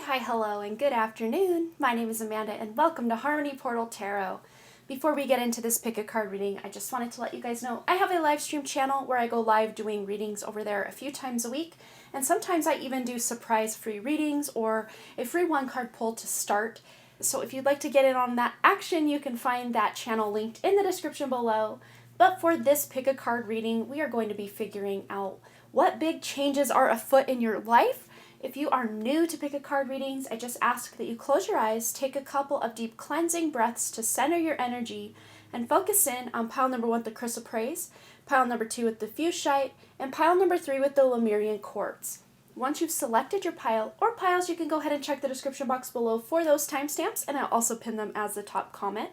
Hi, hello, and good afternoon. My name is Amanda, and welcome to Harmony Portal Tarot. Before we get into this pick a card reading, I just wanted to let you guys know I have a live stream channel where I go live doing readings over there a few times a week, and sometimes I even do surprise free readings or a free one card pull to start. So if you'd like to get in on that action, you can find that channel linked in the description below. But for this pick a card reading, we are going to be figuring out what big changes are afoot in your life. If you are new to pick a card readings, I just ask that you close your eyes, take a couple of deep cleansing breaths to center your energy, and focus in on pile number 1 with the chrysoprase, pile number 2 with the fuchsite, and pile number 3 with the Lemurian quartz. Once you've selected your pile or piles, you can go ahead and check the description box below for those timestamps, and I'll also pin them as the top comment.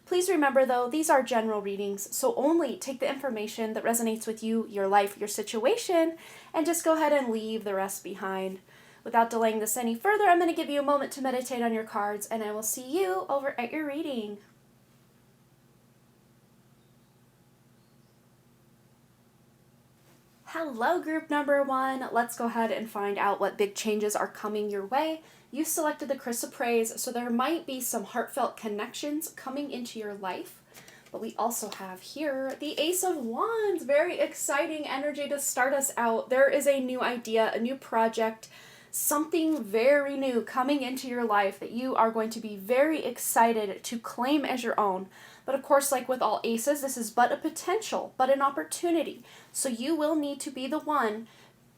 Please remember though, these are general readings, so only take the information that resonates with you, your life, your situation, and just go ahead and leave the rest behind. Without delaying this any further, I'm going to give you a moment to meditate on your cards, and I will see you over at your reading. Hello, group number 1. Let's go ahead and find out what big changes are coming your way. You selected the chrysoprase, so there might be some heartfelt connections coming into your life. But we also have here the Ace of Wands. Very exciting energy to start us out. There is a new idea, a new project, something very new coming into your life that you are going to be very excited to claim as your own. But of course, like with all aces, this is but a potential, but an opportunity. So you will need to be the one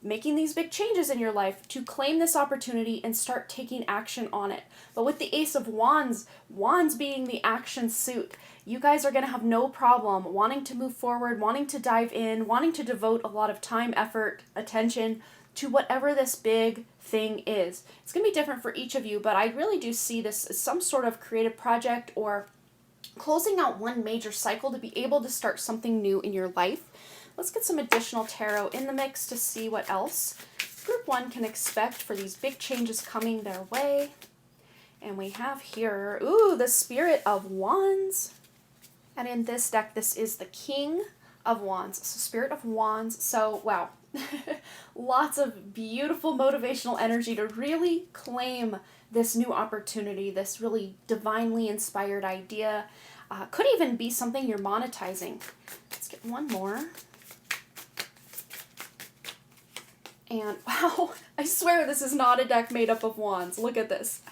making these big changes in your life to claim this opportunity and start taking action on it. But with the Ace of Wands, Wands being the action suit, you guys are going to have no problem wanting to move forward, wanting to dive in, wanting to devote a lot of time, effort, attention to whatever this big thing is. It's going to be different for each of you, but I really do see this as some sort of creative project or closing out one major cycle to be able to start something new in your life. Let's get some additional tarot in the mix to see what else Group 1 can expect for these big changes coming their way. And we have here, the Spirit of Wands. And in this deck, this is the King of Wands. So Spirit of Wands. So, wow. Lots of beautiful motivational energy to really claim this new opportunity, this really divinely inspired idea. Could even be something you're monetizing. Let's get one more. And wow, I swear this is not a deck made up of wands. Look at this.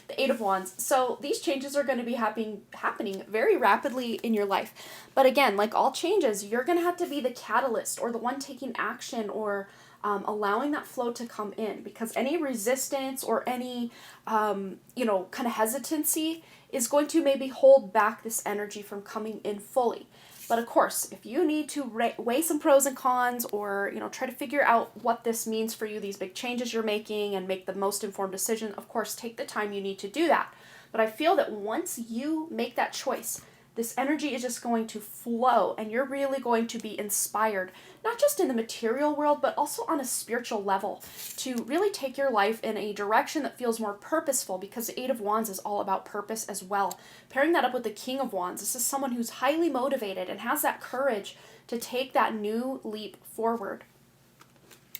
The Eight of Wands. So these changes are going to be happening very rapidly in your life. But again, like all changes, you're going to have to be the catalyst or the one taking action or allowing that flow to come in, because any resistance or any, kind of hesitancy is going to maybe hold back this energy from coming in fully. But of course, if you need to weigh some pros and cons or, try to figure out what this means for you, these big changes you're making, and make the most informed decision, of course, take the time you need to do that. But I feel that once you make that choice, this energy is just going to flow and you're really going to be inspired, not just in the material world, but also on a spiritual level to really take your life in a direction that feels more purposeful, because the Eight of Wands is all about purpose as well. Pairing that up with the King of Wands, this is someone who's highly motivated and has that courage to take that new leap forward.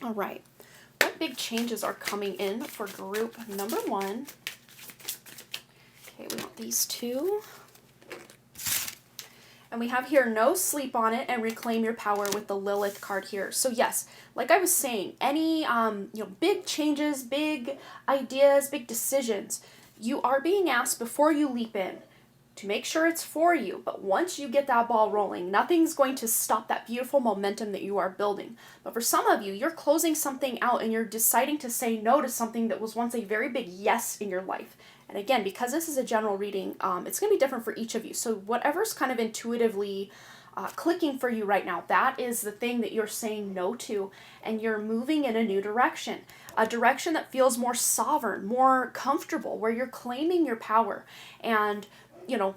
All right, what big changes are coming in for group number 1? Okay, we want these two. And we have here no sleep on it and reclaim your power with the Lilith card here. So yes, like I was saying, any big changes, big ideas, big decisions, you are being asked before you leap in to make sure it's for you. But once you get that ball rolling, nothing's going to stop that beautiful momentum that you are building. But for some of you, you're closing something out and you're deciding to say no to something that was once a very big yes in your life. And again, because this is a general reading, it's going to be different for each of you. So whatever's kind of intuitively clicking for you right now, that is the thing that you're saying no to, and you're moving in a new direction. A direction that feels more sovereign, more comfortable, where you're claiming your power. And,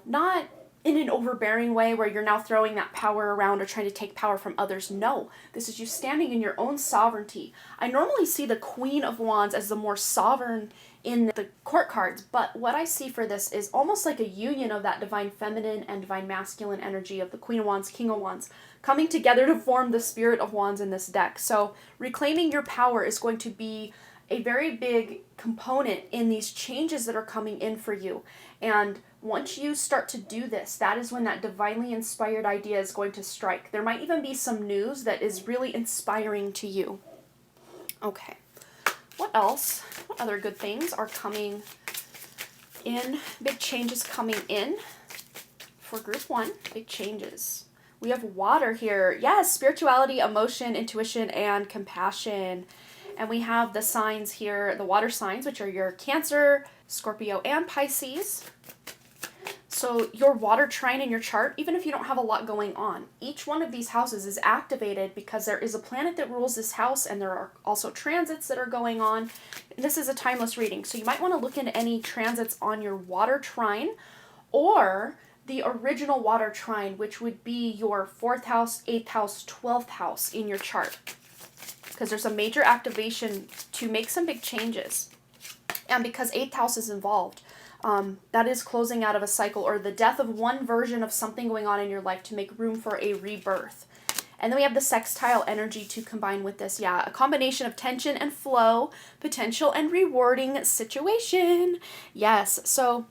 not in an overbearing way where you're now throwing that power around or trying to take power from others. No, this is you standing in your own sovereignty. I normally see the Queen of Wands as the more sovereign in the court cards, but what I see for this is almost like a union of that divine feminine and divine masculine energy of the Queen of Wands, King of Wands, coming together to form the Spirit of Wands in this deck. So reclaiming your power is going to be a very big component in these changes that are coming in for you. And once you start to do this, that is when that divinely inspired idea is going to strike. There might even be some news that is really inspiring to you. Okay. What else? What other good things are coming in? Big changes coming in for group 1. Big changes. We have water here. Yes, spirituality, emotion, intuition, and compassion. And we have the signs here, the water signs, which are your Cancer, Scorpio, and Pisces. So your water trine in your chart, even if you don't have a lot going on, each one of these houses is activated because there is a planet that rules this house, and there are also transits that are going on. And this is a timeless reading, so you might want to look into any transits on your water trine, or the original water trine, which would be your 4th house, 8th house, 12th house in your chart. Because there's a major activation to make some big changes. And because 8th house is involved, that is closing out of a cycle or the death of one version of something going on in your life to make room for a rebirth. And then we have the sextile energy to combine with this. Yeah, a combination of tension and flow, potential and rewarding situation. Yes, so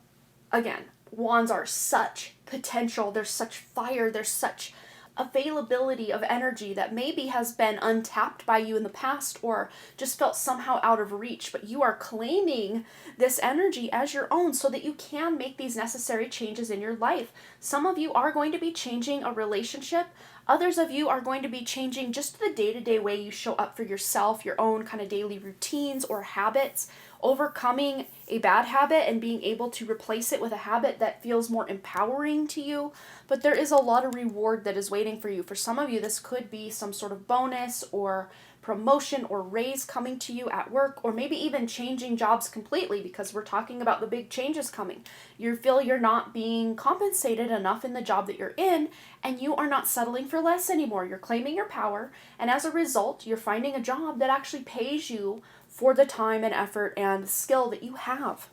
again, wands are such potential, there's such fire, there's such availability of energy that maybe has been untapped by you in the past or just felt somehow out of reach, but you are claiming this energy as your own so that you can make these necessary changes in your life. Some of you are going to be changing a relationship. Others of you are going to be changing just the day-to-day way you show up for yourself, your own kind of daily routines or habits, overcoming a bad habit and being able to replace it with a habit that feels more empowering to you. But there is a lot of reward that is waiting for you. For some of you, this could be some sort of bonus or promotion or raise coming to you at work, or maybe even changing jobs completely, because we're talking about the big changes coming. You feel you're not being compensated enough in the job that you're in, and you are not settling for less anymore. You're claiming your power, and as a result, you're finding a job that actually pays you for the time and effort and skill that you have.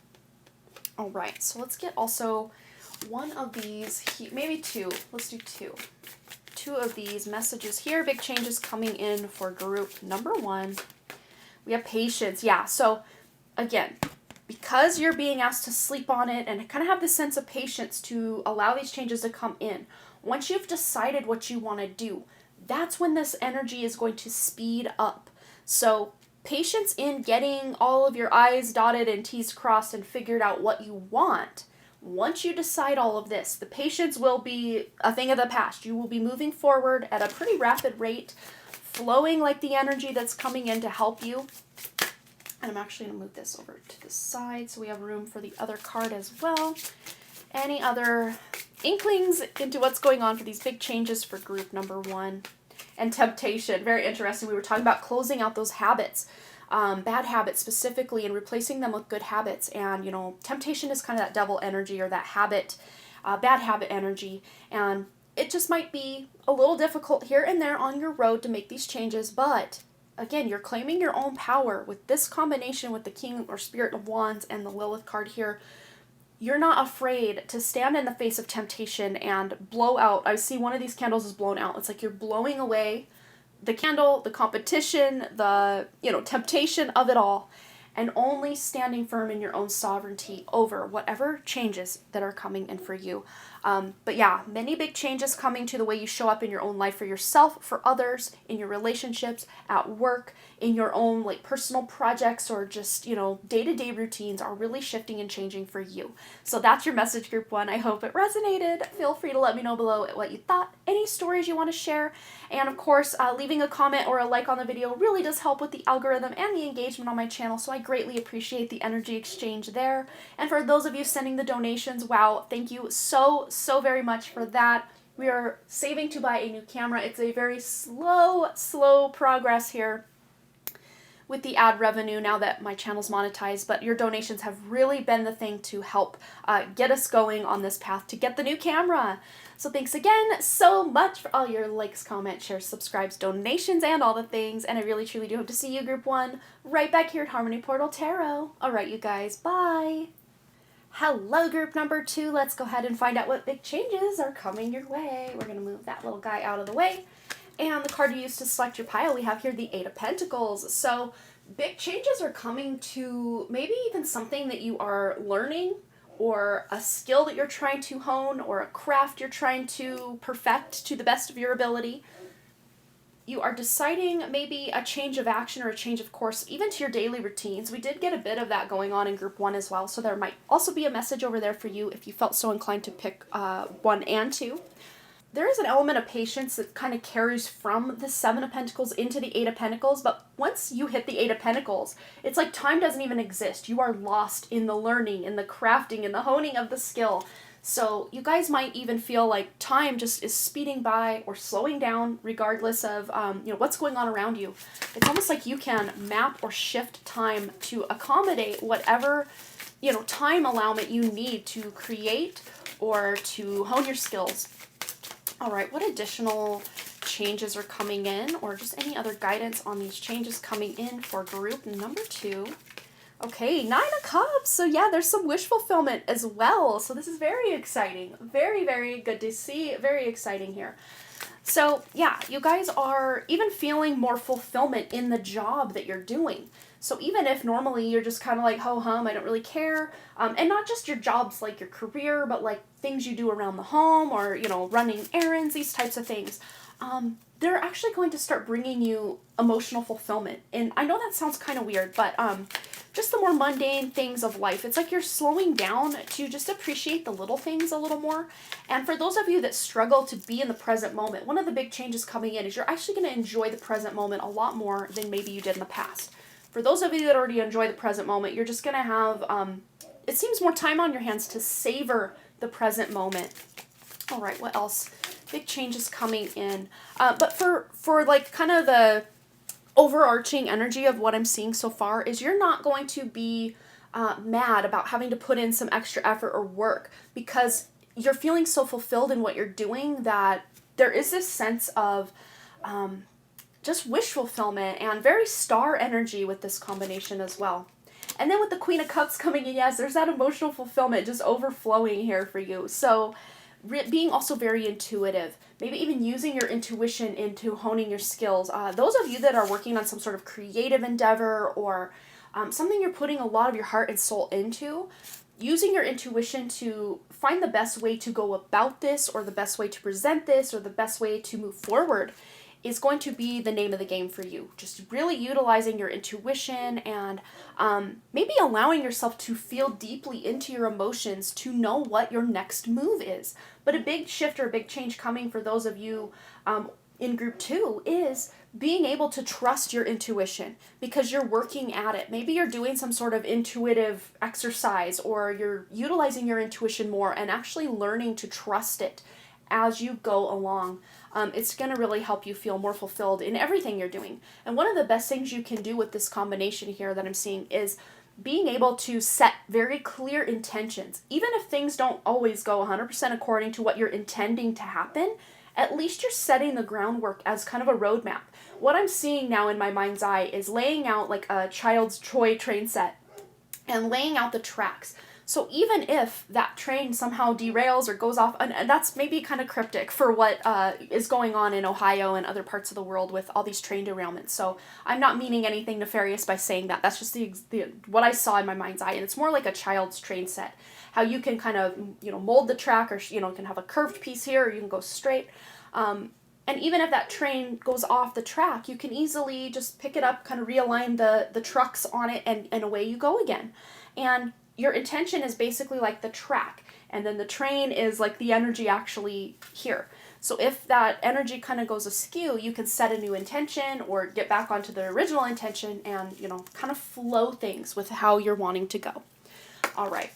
All right, so let's get also one of these, maybe two. Let's do two. Two of these messages here. Big changes coming in for group number 1. We have patience. Yeah, so again, because you're being asked to sleep on it and kind of have this sense of patience to allow these changes to come in, once you've decided what you want to do, that's when this energy is going to speed up. So patience in getting all of your I's dotted and T's crossed and figured out what you want. Once you decide all of this, the patience will be a thing of the past. You will be moving forward at a pretty rapid rate, flowing like the energy that's coming in to help you. And I'm actually going to move this over to the side so we have room for the other card as well. Any other inklings into what's going on for these big changes for group number 1? And temptation, very interesting. We were talking about closing out those habits, bad habits specifically, and replacing them with good habits. And, you know, temptation is kind of that devil energy or that habit, bad habit energy. And it just might be a little difficult here and there on your road to make these changes. But again, you're claiming your own power with this combination with the King or Spirit of Wands and the Lilith card here. You're not afraid to stand in the face of temptation and blow out. I see one of these candles is blown out. It's like you're blowing away the candle, the competition, the, temptation of it all, and only standing firm in your own sovereignty over whatever changes that are coming in for you. But yeah, many big changes coming to the way you show up in your own life for yourself, for others, in your relationships, at work, in your own personal projects, or just, day-to-day routines are really shifting and changing for you. So that's your message, group 1. I hope it resonated. Feel free to let me know below what you thought, any stories you want to share, and of course, leaving a comment or a like on the video really does help with the algorithm and the engagement on my channel, so I greatly appreciate the energy exchange there. And for those of you sending the donations, wow, thank you so very much for that. We are saving to buy a new camera. It's a very slow progress here with the ad revenue now that my channel's monetized, but your donations have really been the thing to help get us going on this path to get the new camera. So thanks again so much for all your likes, comments, shares, subscribes, donations, and all the things, and I really truly do hope to see you, group 1, right back here at Harmony Portal Tarot. Alright, you guys, bye! Hello, group number 2. Let's go ahead and find out what big changes are coming your way. We're going to move that little guy out of the way. And the card you use to select your pile, we have here the 8 of Pentacles. So big changes are coming to maybe even something that you are learning, or a skill that you're trying to hone, or a craft you're trying to perfect to the best of your ability. You are deciding maybe a change of action or a change of course, even to your daily routines. We did get a bit of that going on in group 1 as well, so there might also be a message over there for you if you felt so inclined to pick 1 and 2. There is an element of patience that kind of carries from the Seven of Pentacles into the Eight of Pentacles, but once you hit the Eight of Pentacles, it's like time doesn't even exist. You are lost in the learning, in the crafting, in the honing of the skill. So you guys might even feel like time just is speeding by or slowing down regardless of what's going on around you. It's almost like you can map or shift time to accommodate whatever time allowment you need to create or to hone your skills. All right, what additional changes are coming in, or just any other guidance on these changes coming in for group number 2? Okay, 9 of Cups. So yeah, there's some wish fulfillment as well. So this is very exciting. Very, very good to see. Very exciting here. So yeah, you guys are even feeling more fulfillment in the job that you're doing. So even if normally you're just kind of like, ho-hum, I don't really care, and not just your jobs like your career, but like things you do around the home or, running errands, these types of things, they're actually going to start bringing you emotional fulfillment. And I know that sounds kind of weird, but just the more mundane things of life. It's like you're slowing down to just appreciate the little things a little more. And for those of you that struggle to be in the present moment, one of the big changes coming in is you're actually going to enjoy the present moment a lot more than maybe you did in the past. For those of you that already enjoy the present moment, you're just going to have, it seems, more time on your hands to savor the present moment. All right, what else? Big changes coming in. But for like kind of the overarching energy of what I'm seeing so far is you're not going to be mad about having to put in some extra effort or work, because you're feeling so fulfilled in what you're doing that there is this sense of just wish fulfillment and very star energy with this combination as well. And then with the Queen of Cups coming in, yes, there's that emotional fulfillment just overflowing here for you. So being also very intuitive, maybe even using your intuition into honing your skills. Those of you that are working on some sort of creative endeavor or something you're putting a lot of your heart and soul into, using your intuition to find the best way to go about this, or the best way to present this, or the best way to move forward is going to be the name of the game for you. Just really utilizing your intuition and maybe allowing yourself to feel deeply into your emotions to know what your next move is. But a big shift or a big change coming for those of you in group 2 is being able to trust your intuition, because you're working at it. Maybe you're doing some sort of intuitive exercise, or you're utilizing your intuition more and actually learning to trust it as you go along. It's going to really help you feel more fulfilled in everything you're doing. And one of the best things you can do with this combination here that I'm seeing is being able to set very clear intentions. Even if things don't always go 100% according to what you're intending to happen, at least you're setting the groundwork as kind of a roadmap. What I'm seeing now in my mind's eye is laying out like a child's toy train set and laying out the tracks. So even if that train somehow derails or goes off, and that's maybe kind of cryptic for what is going on in Ohio and other parts of the world with all these train derailments. So I'm not meaning anything nefarious by saying that. That's just the what I saw in my mind's eye. And it's more like a child's train set. How you can kind of, mold the track, or, you can have a curved piece here, or you can go straight. And even if that train goes off the track, you can easily just pick it up, kind of realign the trucks on it, and away you go again. And your intention is basically like the track, and then the train is like the energy actually here. So if that energy kind of goes askew, you can set a new intention or get back onto the original intention and, kind of flow things with how you're wanting to go. All right.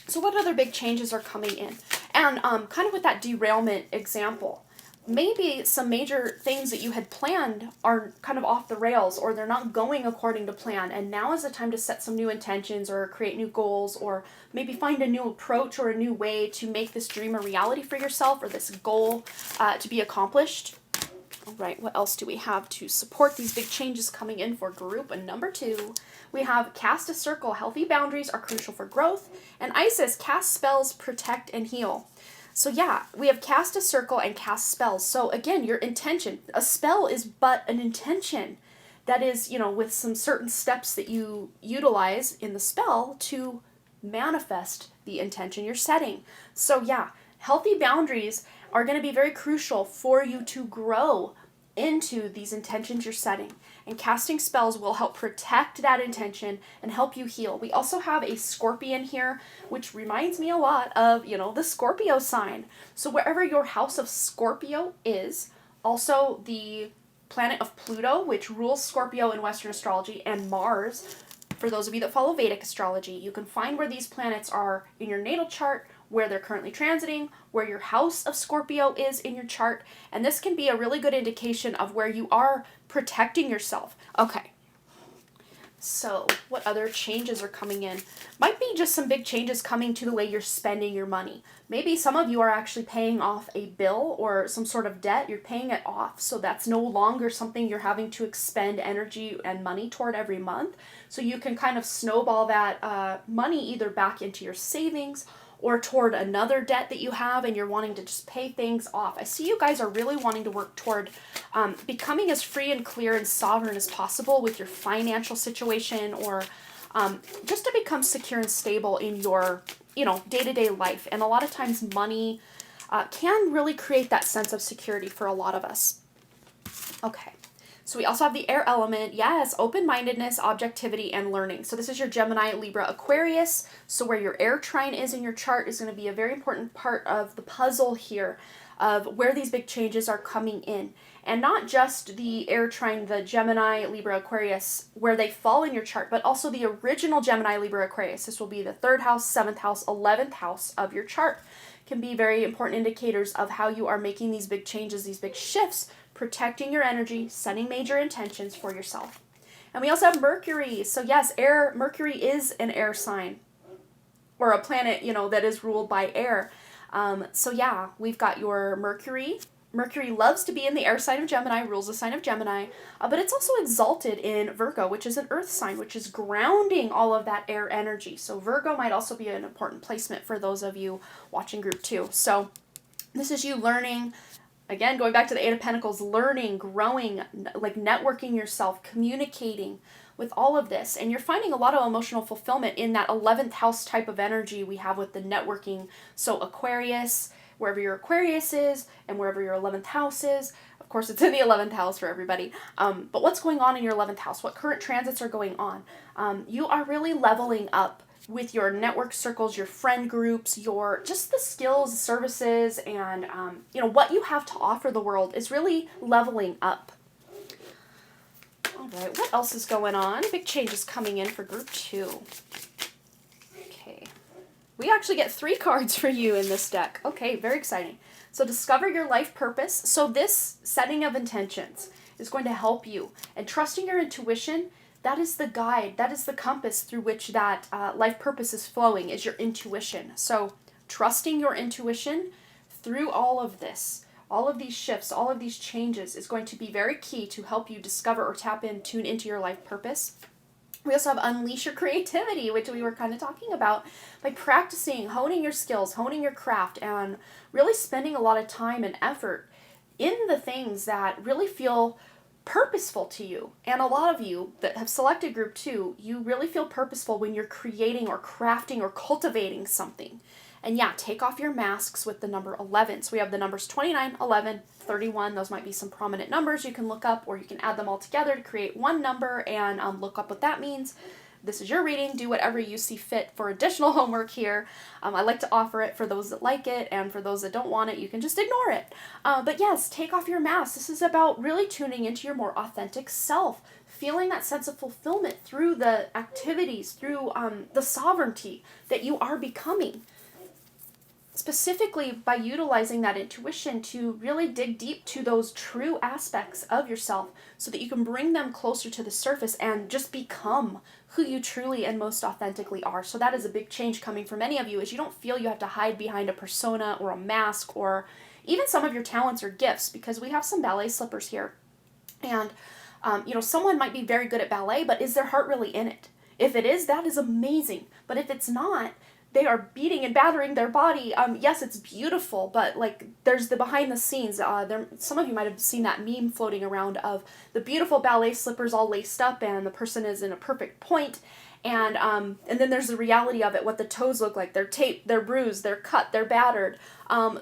So what other big changes are coming in? And kind of with that derailment example, maybe some major things that you had planned are kind of off the rails, or they're not going according to plan, and now is the time to set some new intentions or create new goals, or maybe find a new approach or a new way to make this dream a reality for yourself, or this goal to be accomplished. All right, what else do we have to support these big changes coming in for group number 2? We have cast a circle. Healthy boundaries are crucial for growth. And Isis, cast spells, protect, and heal. So yeah, we have cast a circle and cast spells. So again, your intention. A spell is but an intention. that is, with some certain steps that you utilize in the spell to manifest the intention you're setting. So, yeah, healthy boundaries are going to be very crucial for you to grow into these intentions you're setting. And casting spells will help protect that intention and help you heal. We also have a scorpion here, which reminds me a lot of, the Scorpio sign. So wherever your house of Scorpio is, also the planet of Pluto, which rules Scorpio in Western astrology, and Mars, for those of you that follow Vedic astrology, you can find where these planets are in your natal chart, where they're currently transiting, where your house of Scorpio is in your chart, and this can be a really good indication of where you are protecting yourself. Okay, so what other changes are coming in? Might be just some big changes coming to the way you're spending your money. Maybe some of you are actually paying off a bill or some sort of debt. You're paying it off, so that's no longer something you're having to expend energy and money toward every month. So you can kind of snowball that money either back into your savings or toward another debt that you have and you're wanting to just pay things off. I see you guys are really wanting to work toward becoming as free and clear and sovereign as possible with your financial situation, or just to become secure and stable in your, day-to-day life. And a lot of times money can really create that sense of security for a lot of us. Okay. So we also have the air element. Yes, open-mindedness, objectivity, and learning. So this is your Gemini, Libra, Aquarius. So where your air trine is in your chart is going to be a very important part of the puzzle here of where these big changes are coming in. And not just the air trine, the Gemini, Libra, Aquarius, where they fall in your chart, but also the original Gemini, Libra, Aquarius. This will be the 3rd house, 7th house, 11th house of your chart. Can be very important indicators of how you are making these big changes, these big shifts, protecting your energy, setting major intentions for yourself. And we also have Mercury. So yes, Mercury is an air sign, or a planet, that is ruled by air. So yeah, we've got your Mercury. Mercury loves to be in the air sign of Gemini, rules the sign of Gemini, but it's also exalted in Virgo, which is an earth sign, which is grounding all of that air energy. So Virgo might also be an important placement for those of you watching group 2. So this is you learning. Again, going back to the Eight of Pentacles, learning, growing, like networking yourself, communicating with all of this. And you're finding a lot of emotional fulfillment in that 11th house type of energy we have with the networking. So Aquarius, wherever your Aquarius is and wherever your 11th house is. Of course, it's in the 11th house for everybody. But what's going on in your 11th house? What current transits are going on? You are really leveling up with your network circles, your friend groups, your just the skills, services, and what you have to offer the world is really leveling up. All right, what else is going on? Big changes coming in for group 2. Okay, we actually get 3 cards for you in this deck. Okay, very exciting. So discover your life purpose. So this setting of intentions is going to help you, and trusting your intuition. That is the guide, that is the compass through which that life purpose is flowing, is your intuition. So trusting your intuition through all of this, all of these shifts, all of these changes is going to be very key to help you discover or tune into your life purpose. We also have unleash your creativity, which we were kind of talking about, by practicing, honing your skills, honing your craft, and really spending a lot of time and effort in the things that really feel purposeful to you. And a lot of you that have selected group 2, you really feel purposeful when you're creating or crafting or cultivating something. And yeah, take off your masks with the number 11. So we have the numbers 29, 11, 31. Those might be some prominent numbers you can look up, or you can add them all together to create one number and look up what that means. This is your reading. Do whatever you see fit for additional homework here. I like to offer it for those that like it, and for those that don't want it, you can just ignore it. But yes, take off your mask. This is about really tuning into your more authentic self, feeling that sense of fulfillment through the activities, through the sovereignty that you are becoming. Specifically by utilizing that intuition to really dig deep to those true aspects of yourself so that you can bring them closer to the surface and just become who you truly and most authentically are. So that is a big change coming for many of you, is you don't feel you have to hide behind a persona or a mask or even some of your talents or gifts, because we have some ballet slippers here. And, someone might be very good at ballet, but is their heart really in it? If it is, that is amazing. But if it's not, they are beating and battering their body. Yes, it's beautiful, but like there's the behind the scenes. Some of you might have seen that meme floating around of the beautiful ballet slippers all laced up, and the person is in a perfect point. And then there's the reality of it, what the toes look like. They're taped, they're bruised, they're cut, they're battered.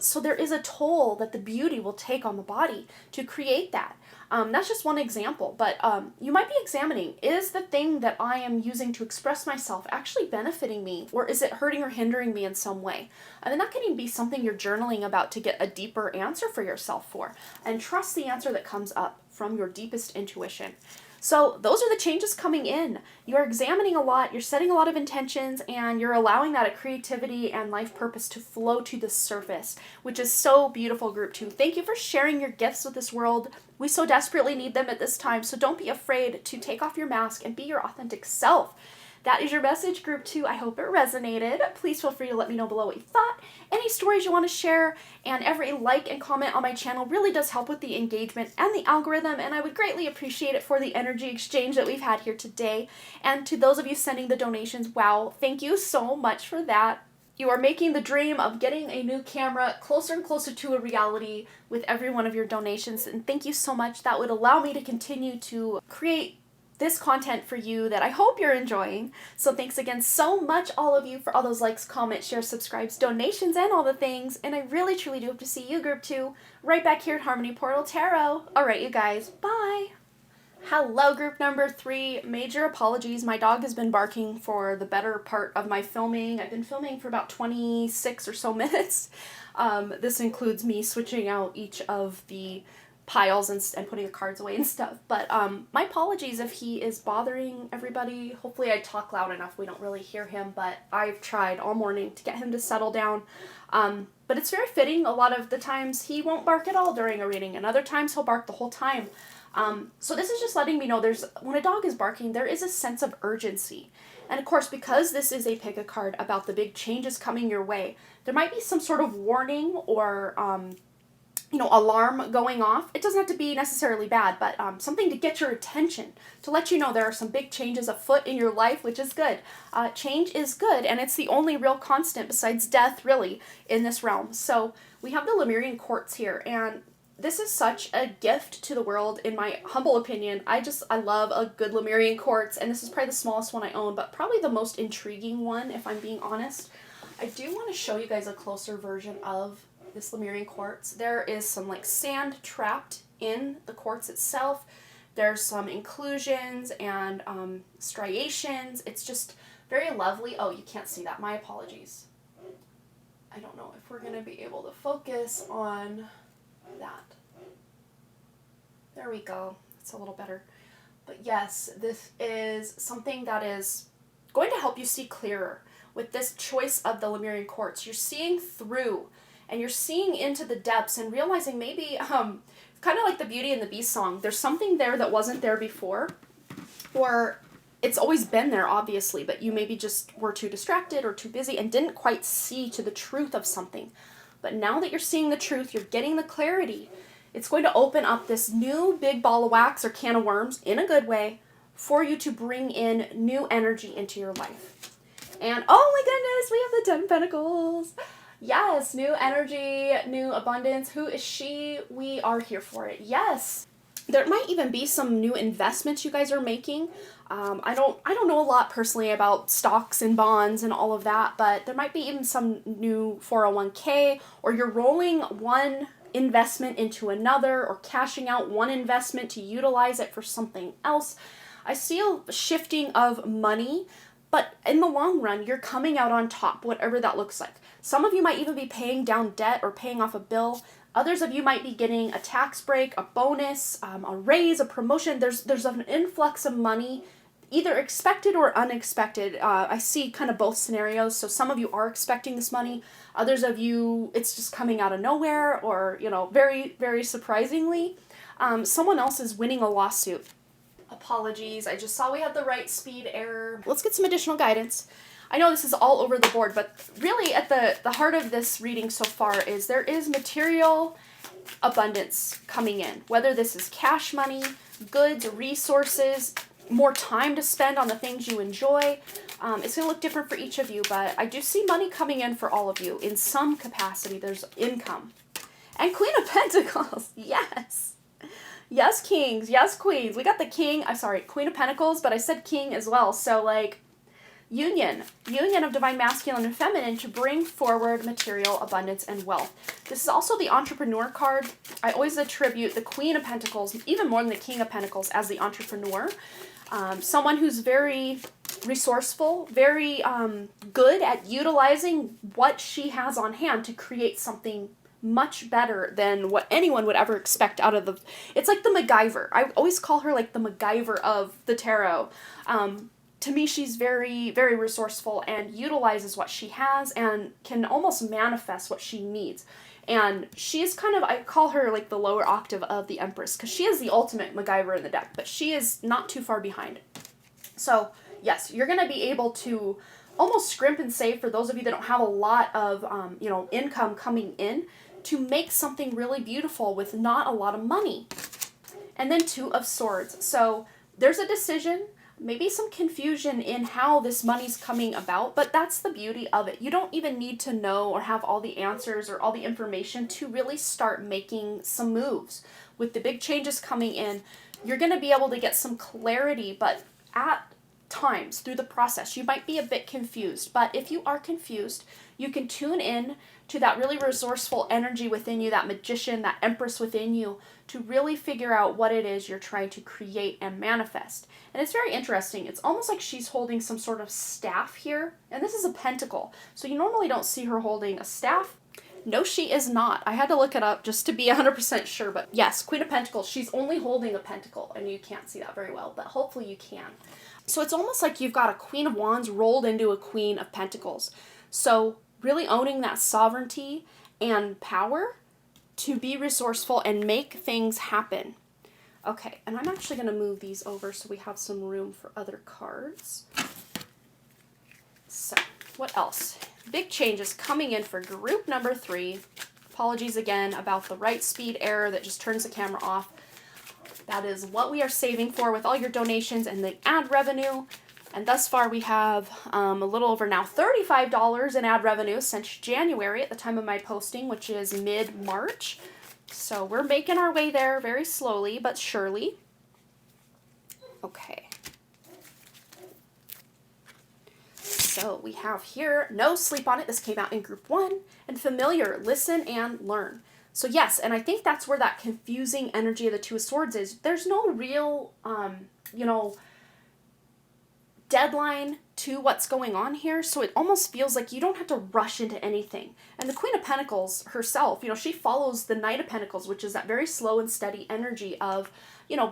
So there is a toll that the beauty will take on the body to create that. That's just one example, but you might be examining, is the thing that I am using to express myself actually benefiting me, or is it hurting or hindering me in some way? And then that can even be something you're journaling about to get a deeper answer for yourself for, and trust the answer that comes up from your deepest intuition. So those are the changes coming in. You're examining a lot, you're setting a lot of intentions, and you're allowing that creativity and life purpose to flow to the surface, which is so beautiful, Group 2. Thank you for sharing your gifts with this world. We so desperately need them at this time, so don't be afraid to take off your mask and be your authentic self. That is your message, Group 2. I hope it resonated. Please feel free to let me know below what you thought, any stories you want to share, and every like and comment on my channel really does help with the engagement and the algorithm, and I would greatly appreciate it for the energy exchange that we've had here today. And to those of you sending the donations, wow, thank you so much for that. You are making the dream of getting a new camera closer and closer to a reality with every one of your donations, and thank you so much. That would allow me to continue to create this content for you that I hope you're enjoying. So thanks again so much, all of you, for all those likes, comments, shares, subscribes, donations, and all the things. And I really, truly do hope to see you, Group 2, right back here at Harmony Portal Tarot. All right, you guys, bye. Hello, group number 3. Major apologies. My dog has been barking for the better part of my filming. I've been filming for about 26 or so minutes. This includes me switching out each of the piles and putting the cards away and stuff. But my apologies if he is bothering everybody. Hopefully I talk loud enough we don't really hear him, but I've tried all morning to get him to settle down. But it's very fitting. A lot of the times he won't bark at all during a reading, and other times he'll bark the whole time. So this is just letting me know when a dog is barking, there is a sense of urgency. And of course, because this is a pick a card about the big changes coming your way, there might be some sort of warning or alarm going off. It doesn't have to be necessarily bad, but something to get your attention, to let you know there are some big changes afoot in your life, which is good. Change is good, and it's the only real constant besides death, really, in this realm. So we have the Lemurian Quartz here, and this is such a gift to the world, in my humble opinion. I love a good Lemurian Quartz, and this is probably the smallest one I own, but probably the most intriguing one, if I'm being honest. I do want to show you guys a closer version of this Lemurian Quartz. There is some like sand trapped in the quartz itself. There's some inclusions and striations. It's just very lovely. Oh, you can't see that. My apologies. I don't know if we're going to be able to focus on that. There we go. It's a little better. But yes, this is something that is going to help you see clearer. With this choice of the Lemurian Quartz, you're seeing through, and you're seeing into the depths and realizing maybe, kind of like the Beauty and the Beast song, there's something there that wasn't there before, or it's always been there, obviously, but you maybe just were too distracted or too busy and didn't quite see to the truth of something. But now that you're seeing the truth, you're getting the clarity, it's going to open up this new big ball of wax or can of worms, in a good way, for you to bring in new energy into your life. And oh my goodness, we have the 10 Pentacles. Yes, new energy, new abundance. Who is she? We are here for it. Yes. There might even be some new investments you guys are making. I don't know a lot personally about stocks and bonds and all of that, but there might be even some new 401k, or you're rolling one investment into another, or cashing out one investment to utilize it for something else. I see a shifting of money, but in the long run, you're coming out on top, whatever that looks like. Some of you might even be paying down debt or paying off a bill. Others of you might be getting a tax break, a bonus, a raise, a promotion. There's an influx of money, either expected or unexpected. I see kind of both scenarios. So some of you are expecting this money. Others of you, it's just coming out of nowhere, or, very, very surprisingly. Someone else is winning a lawsuit. Apologies, I just saw we had the right speed error. Let's get some additional guidance. I know this is all over the board, but really at the heart of this reading so far is there is material abundance coming in. Whether this is cash money, goods, resources, more time to spend on the things you enjoy. It's going to look different for each of you, but I do see money coming in for all of you in some capacity. There's income. And Queen of Pentacles, yes. Yes, kings, yes, queens. We got the king, Queen of Pentacles, but I said king as well. So like union of divine masculine and feminine to bring forward material abundance and wealth. This is also the entrepreneur card. I always attribute the Queen of Pentacles, even more than the King of Pentacles, as the entrepreneur. Someone who's very resourceful, very good at utilizing what she has on hand to create something much better than what anyone would ever expect out of the... It's like the MacGyver. I always call her like the MacGyver of the tarot. To me, she's very, very resourceful and utilizes what she has and can almost manifest what she needs. And she is kind of, I call her like the lower octave of the Empress, because she is the ultimate MacGyver in the deck, but she is not too far behind. So, yes, you're going to be able to almost scrimp and save for those of you that don't have a lot of, income coming in to make something really beautiful with not a lot of money. And then Two of Swords. So, there's a decision. Maybe some confusion in how this money's coming about, but that's the beauty of it. You don't even need to know or have all the answers or all the information to really start making some moves. With the big changes coming in, you're going to be able to get some clarity, but at times through the process, you might be a bit confused. But if you are confused, you can tune in to that really resourceful energy within you, that magician, that empress within you, to really figure out what it is you're trying to create and manifest. And it's very interesting. It's almost like she's holding some sort of staff here. And this is a pentacle. So you normally don't see her holding a staff. No, she is not. I had to look it up just to be 100% sure. But yes, Queen of Pentacles, she's only holding a pentacle. And you can't see that very well, but hopefully you can. So it's almost like you've got a Queen of Wands rolled into a Queen of Pentacles. So really owning that sovereignty and power to be resourceful and make things happen. Okay, and I'm actually going to move these over so we have some room for other cards. So, what else? Big changes coming in for group number 3. Apologies again about the right speed error that just turns the camera off. That is what we are saving for with all your donations and the ad revenue. And thus far we have a little over now $35 in ad revenue since January at the time of my posting, which is mid-March. So we're making our way there very slowly but surely. Okay. So we have here No Sleep on It. This came out in group 1. And Familiar, Listen and Learn. So yes, and I think that's where that confusing energy of the Two of Swords is. There's no real, deadline to what's going on here, so it almost feels like you don't have to rush into anything. And the Queen of Pentacles herself, she follows the Knight of Pentacles, which is that very slow and steady energy of,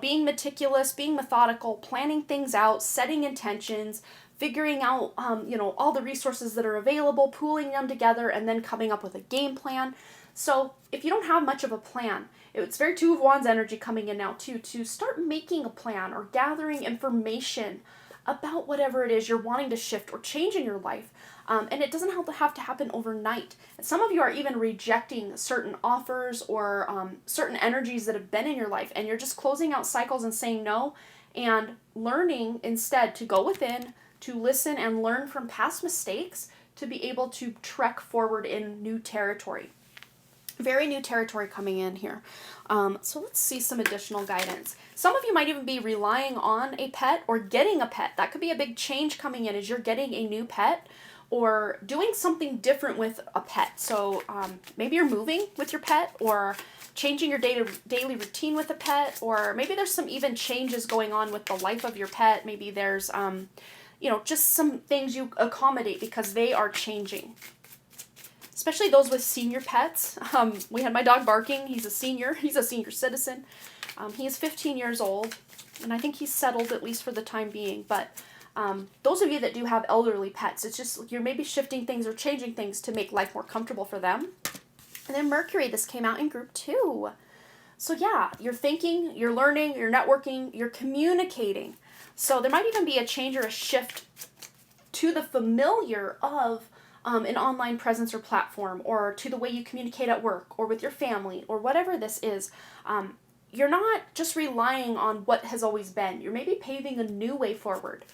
being meticulous, being methodical, planning things out, setting intentions, figuring out, all the resources that are available, pooling them together, and then coming up with a game plan. So if you don't have much of a plan, it's very Two of Wands energy coming in now too, to start making a plan or gathering information about whatever it is you're wanting to shift or change in your life. And it doesn't have to happen overnight. And some of you are even rejecting certain offers or certain energies that have been in your life, and you're just closing out cycles and saying no, and learning instead to go within, to listen and learn from past mistakes, to be able to trek forward in new territory. Very new territory coming in here. So let's see some additional guidance. Some of you might even be relying on a pet or getting a pet. That could be a big change coming in as you're getting a new pet or doing something different with a pet. So maybe you're moving with your pet or changing your daily routine with a pet, or maybe there's some even changes going on with the life of your pet. Maybe there's, just some things you accommodate because they are changing. Especially those with senior pets. We had my dog barking. He's a senior citizen. He is 15 years old, and I think he's settled at least for the time being. But those of you that do have elderly pets, it's just you're maybe shifting things or changing things to make life more comfortable for them. And then Mercury, this came out in group 2. So yeah, you're thinking, you're learning, you're networking, you're communicating. So there might even be a change or a shift to the familiar of an online presence or platform, or to the way you communicate at work or with your family or whatever this is. you're not just relying on what has always been. You're maybe paving a new way forward.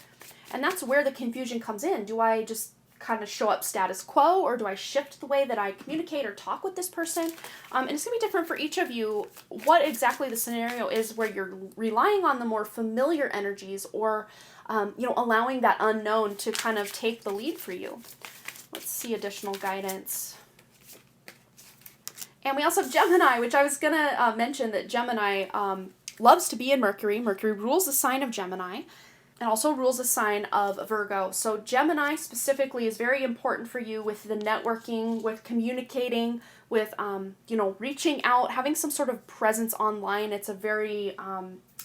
And that's where the confusion comes in. Do I just kind of show up status quo, or do I shift the way that I communicate or talk with this person? And it's going to be different for each of you what exactly the scenario is where you're relying on the more familiar energies, or allowing that unknown to kind of take the lead for you. Let's see additional guidance. And we also have Gemini, which I was going to mention that Gemini loves to be in Mercury. Mercury rules the sign of Gemini and also rules the sign of Virgo. So Gemini specifically is very important for you with the networking, with communicating, with, reaching out, having some sort of presence online. It's a very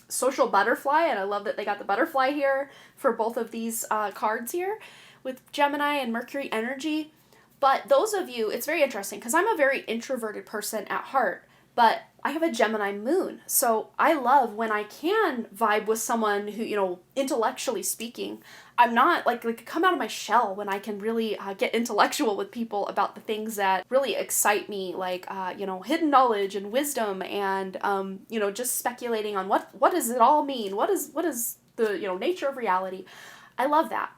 social butterfly, and I love that they got the butterfly here for both of these cards here with Gemini and Mercury energy. But those of you, it's very interesting because I'm a very introverted person at heart, but I have a Gemini moon. So I love when I can vibe with someone who, intellectually speaking, I'm not like come out of my shell when I can really get intellectual with people about the things that really excite me, like, hidden knowledge and wisdom and, just speculating on what does it all mean? What is the, nature of reality? I love that.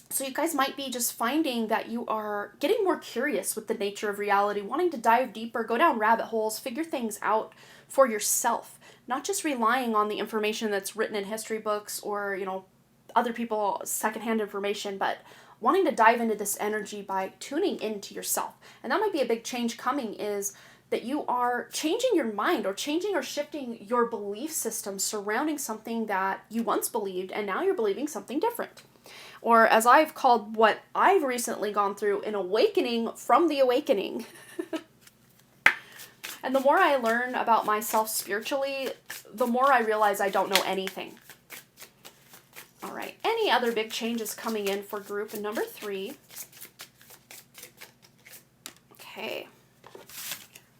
So you guys might be just finding that you are getting more curious with the nature of reality, wanting to dive deeper, go down rabbit holes, figure things out for yourself, not just relying on the information that's written in history books or, other people's secondhand information, but wanting to dive into this energy by tuning into yourself. And that might be a big change coming, is that you are changing your mind or changing or shifting your belief system surrounding something that you once believed and now you're believing something different. Or as I've called what I've recently gone through, an awakening from the awakening. And the more I learn about myself spiritually, the more I realize I don't know anything. All right, any other big changes coming in for group number 3? Okay.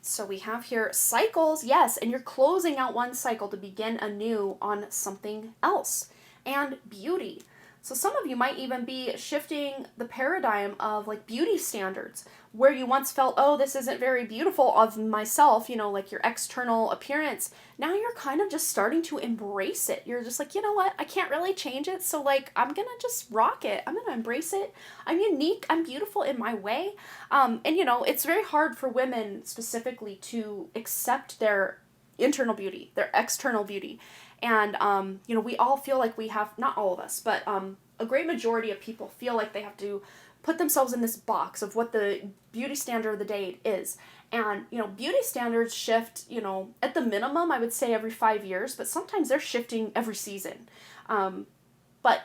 So we have here cycles, yes, and you're closing out one cycle to begin anew on something else. And beauty. So some of you might even be shifting the paradigm of like beauty standards, where you once felt, oh, this isn't very beautiful of myself, like your external appearance. Now you're kind of just starting to embrace it. You're just like, you know what? I can't really change it. So like, I'm going to just rock it. I'm going to embrace it. I'm unique. I'm beautiful in my way. And it's very hard for women specifically to accept their internal beauty, their external beauty. And, we all feel like we have, not all of us, but a great majority of people feel like they have to put themselves in this box of what the beauty standard of the day is. And, beauty standards shift, at the minimum, I would say every 5 years, but sometimes they're shifting every season. But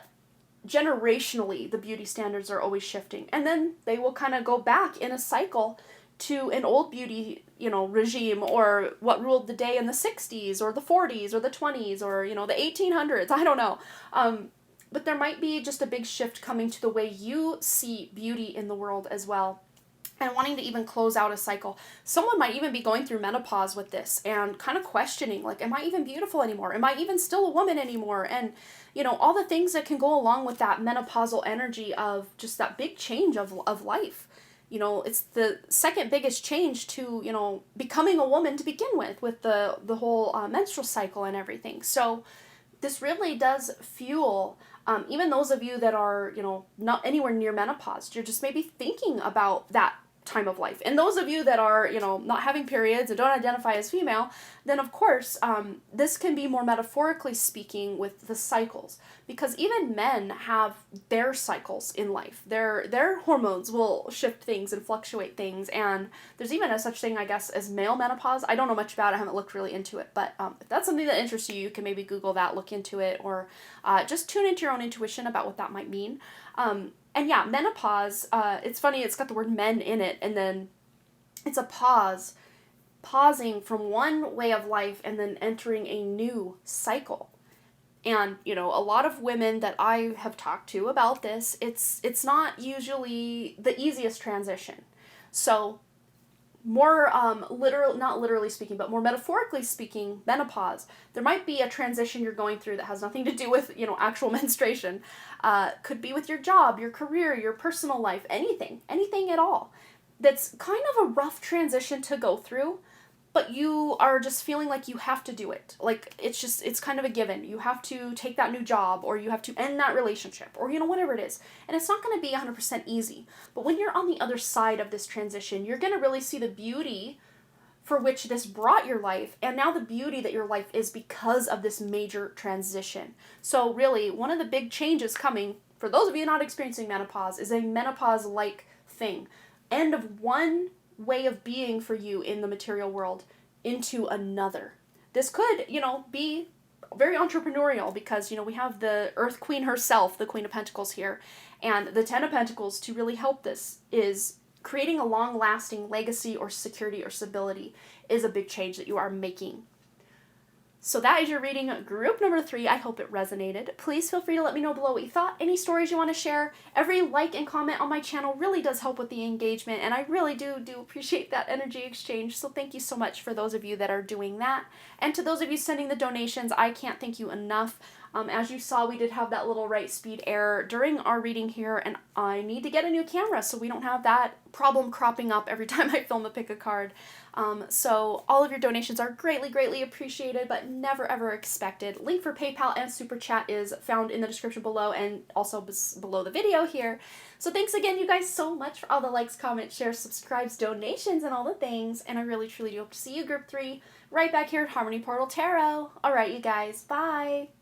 generationally, the beauty standards are always shifting. And then they will kind of go back in a cycle to an old beauty, regime, or what ruled the day in the 60s or the 40s or the 20s or, the 1800s. I don't know. But there might be just a big shift coming to the way you see beauty in the world as well, and wanting to even close out a cycle. Someone might even be going through menopause with this and kind of questioning, like, am I even beautiful anymore? Am I even still a woman anymore? And, all the things that can go along with that menopausal energy of just that big change of life. It's the second biggest change to, becoming a woman to begin with the whole menstrual cycle and everything. So this really does fuel even those of you that are, not anywhere near menopause. You're just maybe thinking about that time of life. And those of you that are, not having periods and don't identify as female, then of course, this can be more metaphorically speaking with the cycles, because even men have their cycles in life. Their hormones will shift things and fluctuate things. And there's even a such thing, I guess, as male menopause. I don't know much about it. I haven't looked really into it, but if that's something that interests you, you can maybe Google that, look into it, or just tune into your own intuition about what that might mean. And yeah, menopause, it's funny, it's got the word men in it, and then it's a pausing from one way of life and then entering a new cycle. And, a lot of women that I have talked to about this, it's not usually the easiest transition. So more not literally speaking, but more metaphorically speaking, menopause, there might be a transition you're going through that has nothing to do with, actual menstruation. Could be with your job, your career, your personal life, anything at all. That's kind of a rough transition to go through, but you are just feeling like you have to do it. Like it's kind of a given. You have to take that new job, or you have to end that relationship, or whatever it is. And it's not going to be 100% easy. But when you're on the other side of this transition, you're going to really see the beauty for which this brought your life, and now the beauty that your life is because of this major transition. So really, one of the big changes coming for those of you not experiencing menopause is a menopause like thing. End of one way of being for you in the material world into another. This could, be very entrepreneurial because, we have the Earth Queen herself, the Queen of Pentacles here, and the Ten of Pentacles to really help this is creating a long-lasting legacy or security or stability is a big change that you are making. So that is your reading group number 3. I hope it resonated. Please feel free to let me know below what you thought, any stories you want to share. Every like and comment on my channel really does help with the engagement, and I really do appreciate that energy exchange. So thank you so much for those of you that are doing that. And to those of you sending the donations, I can't thank you enough. As you saw, we did have that little right speed error during our reading here, and I need to get a new camera so we don't have that problem cropping up every time I film a pick a card. So all of your donations are greatly appreciated, but never ever expected. Link for PayPal and Super Chat is found in the description below and also below the video here. So thanks again, you guys, so much for all the likes, comments, shares, subscribes, donations, and all the things. And I really truly do hope to see you, Group 3, right back here at Harmony Portal Tarot. All right, you guys, bye.